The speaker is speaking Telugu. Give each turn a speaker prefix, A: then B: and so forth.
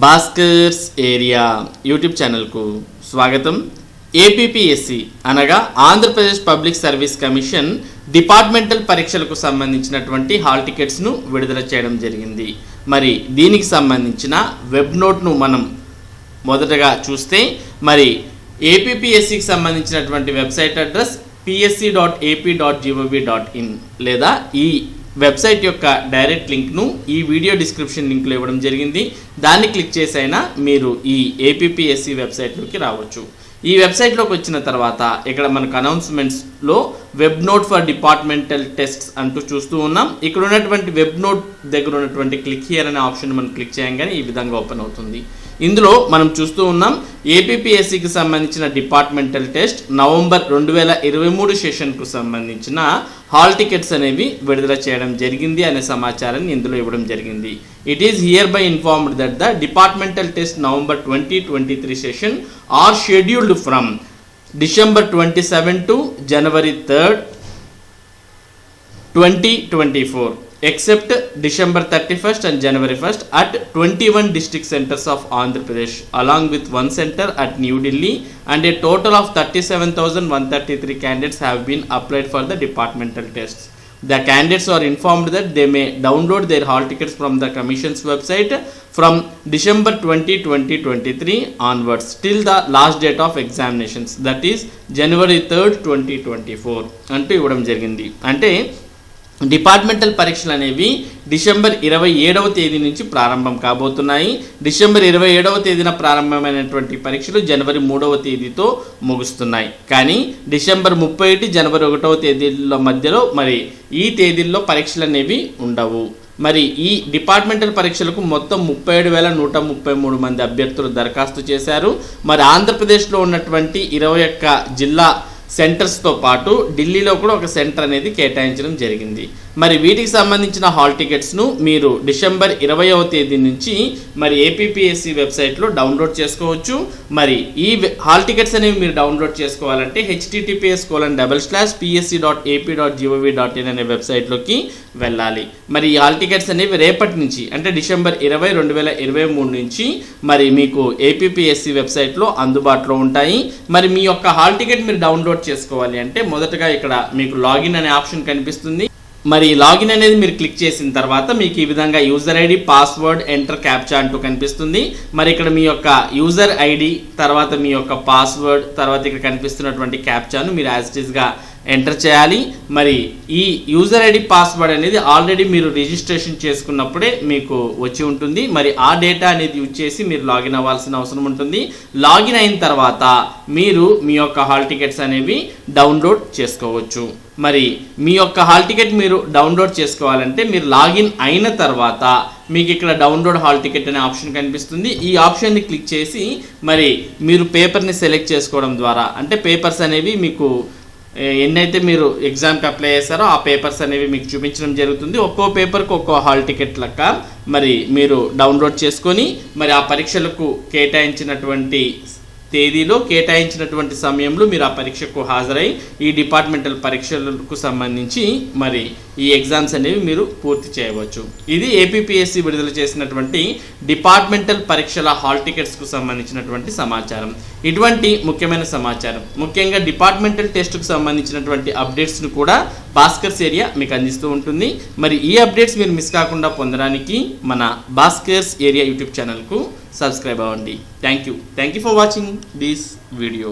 A: భాస్కర్స్ ఏరియా యూట్యూబ్ ఛానల్కు స్వాగతం. ఏపీపీఎస్సి అనగా Andhra Pradesh public service commission departmental పరీక్షలకు సంబంధించినటువంటి హాల్ టికెట్స్ను విడుదల చేయడం జరిగింది. మరి దీనికి సంబంధించిన వెబ్ నోట్ను మనం మొదటగా చూస్తే, మరి ఏపీపీఎస్సికి సంబంధించినటువంటి వెబ్సైట్ అడ్రస్ psc.ap.gov.in లేదా ఈ వెబ్సైట్ యొక్క డైరెక్ట్ లింక్ను ఈ వీడియో డిస్క్రిప్షన్ లింక్లో ఇవ్వడం జరిగింది. దాన్ని క్లిక్ చేసైనా మీరు ఈ ఏపీపీఎస్సి వెబ్సైట్లోకి రావచ్చు. ఈ వెబ్సైట్లోకి వచ్చిన తర్వాత ఇక్కడ మనకు అనౌన్స్మెంట్స్లో web note for departmental tests అంటూ చూస్తూ ఉన్నాం. ఇక్కడ ఉన్నటువంటి వెబ్ నోట్ దగ్గర ఉన్నటువంటి క్లిక్ హియర్ అనే ఆప్షన్ మనం క్లిక్ చేయగానే ఈ విధంగా ఓపెన్ అవుతుంది. ఇందులో మనం చూస్తూ ఉన్నాం ఏపీపీఎస్సికి సంబంధించిన డిపార్ట్మెంటల్ టెస్ట్ నవంబర్ 2023 సెషన్కు సంబంధించిన హాల్ టికెట్స్ అనేవి విడుదల చేయడం జరిగింది అనే సమాచారాన్ని ఇందులో ఇవ్వడం జరిగింది. It is here by informed that the departmental test November 2023 session are scheduled from December 27 to January 3rd, 2024. Except December 31st and January 1st at 21 district centers of Andhra Pradesh along with one center at New Delhi, and a total of 37,133 candidates have been applied for the departmental tests. The candidates are informed that they may download their hall tickets from the commission's website from December 20, 2023 onwards till the last date of examinations, that is January 3rd, 2024 అంటూ ఇవ్వడం జరిగింది. అంటే డిపార్ట్మెంటల్ పరీక్షలు అనేవి డిసెంబర్ 27వ తేదీ నుంచి ప్రారంభం కాబోతున్నాయి. డిసెంబర్ 27వ తేదీన ప్రారంభమైనటువంటి పరీక్షలు జనవరి 3వ తేదీతో ముగుస్తున్నాయి. కానీ డిసెంబర్ 31 జనవరి 1వ తేదీల మధ్యలో మరి ఈ తేదీల్లో పరీక్షలు అనేవి ఉండవు. మరి ఈ డిపార్ట్మెంటల్ పరీక్షలకు మొత్తం 37,133 మంది అభ్యర్థులు దరఖాస్తు చేశారు. మరి ఆంధ్రప్రదేశ్లో ఉన్నటువంటి 21 జిల్లా సెంటర్స్తో పాటు ఢిల్లీలో కూడా ఒక సెంటర్ అనేది కేటాయించడం జరిగింది. మరి వీటికి సంబంధించిన హాల్ టికెట్స్ను మీరు డిసెంబర్ 20వ తేదీ నుంచి మరి ఏపీపీఎస్సి వెబ్సైట్లో డౌన్లోడ్ చేసుకోవచ్చు. మరి ఈ హాల్ టికెట్స్ అనేవి మీరు డౌన్లోడ్ చేసుకోవాలంటే https://psc.ap.gov.in అనే వెబ్సైట్లోకి వెళ్ళాలి. మరి ఈ హాల్ టికెట్స్ అనేవి రేపటి నుంచి అంటే డిసెంబర్ 20, 2023 నుంచి మరి మీకు ఏపీపీఎస్సి వెబ్సైట్లో అందుబాటులో ఉంటాయి. మరి మీ యొక్క హాల్ టికెట్ మీరు డౌన్లోడ్ చేసుకోవాలి అంటే మొదటగా ఇక్కడ మీకు లాగిన్ అనే ఆప్షన్ కనిపిస్తుంది. మరి లాగిన్ అనేది మీరు క్లిక్ చేసిన తర్వాత మీకు ఈ విధంగా user ID, password, enter captcha అంటూ కనిపిస్తుంది. మరి ఇక్కడ మీ యొక్క యూజర్ ఐడి తర్వాత మీ యొక్క పాస్వర్డ్ తర్వాత ఇక్కడ కనిపిస్తున్నటువంటి క్యాప్చాను మీరు యాజ్ ఇట్ ఈస్గా ఎంటర్ చేయాలి. మరి ఈ యూజర్ ఐడి, పాస్వర్డ్ అనేది ఆల్రెడీ మీరు రిజిస్ట్రేషన్ చేసుకున్నప్పుడే మీకు వచ్చి ఉంటుంది. మరి ఆ డేటా అనేది యూజ్ చేసి మీరు లాగిన్ అవ్వాల్సిన అవసరం ఉంటుంది. లాగిన్ అయిన తర్వాత మీరు మీ యొక్క హాల్ టికెట్స్ అనేవి డౌన్లోడ్ చేసుకోవచ్చు. మరి మీ యొక్క హాల్ టికెట్ మీరు డౌన్లోడ్ చేసుకోవాలంటే మీరు లాగిన్ అయిన తర్వాత మీకు ఇక్కడ డౌన్లోడ్ హాల్ టికెట్ అనే ఆప్షన్ కనిపిస్తుంది. ఈ ఆప్షన్ని క్లిక్ చేసి మరి మీరు పేపర్ని సెలెక్ట్ చేసుకోవడం ద్వారా అంటే పేపర్స్ అనేవి మీకు ఎన్నైతే మీరు ఎగ్జామ్కి అప్లై చేస్తారో ఆ పేపర్స్ అనేవి మీకు చూపించడం జరుగుతుంది. ఒక్కో పేపర్కి ఒక్కో హాల్ టికెట్ లెక్క మరి మీరు డౌన్లోడ్ చేసుకొని మరి ఆ పరీక్షలకు కేటాయించినటువంటి తేదీలో కేటాయించినటువంటి సమయంలో మీరు ఆ పరీక్షకు హాజరై ఈ డిపార్ట్మెంటల్ పరీక్షలకు సంబంధించి మరి ఈ ఎగ్జామ్స్ అనేవి మీరు పూర్తి చేయవచ్చు. ఇది ఏపీపీఎస్సి విడుదల చేసినటువంటి డిపార్ట్మెంటల్ పరీక్షల హాల్ టికెట్స్కు సంబంధించినటువంటి సమాచారం. ఇటువంటి ముఖ్యమైన సమాచారం ముఖ్యంగా డిపార్ట్మెంటల్ టెస్ట్కు సంబంధించినటువంటి అప్డేట్స్ను కూడా భాస్కర్స్ ఏరియా మీకు అందిస్తూ ఉంటుంది. మరి ఈ అప్డేట్స్ మీరు మిస్ కాకుండా పొందడానికి మన భాస్కర్స్ ఏరియా యూట్యూబ్ ఛానల్కు సబ్స్క్రైబ్ అవ్వండి. Thank you for watching this video.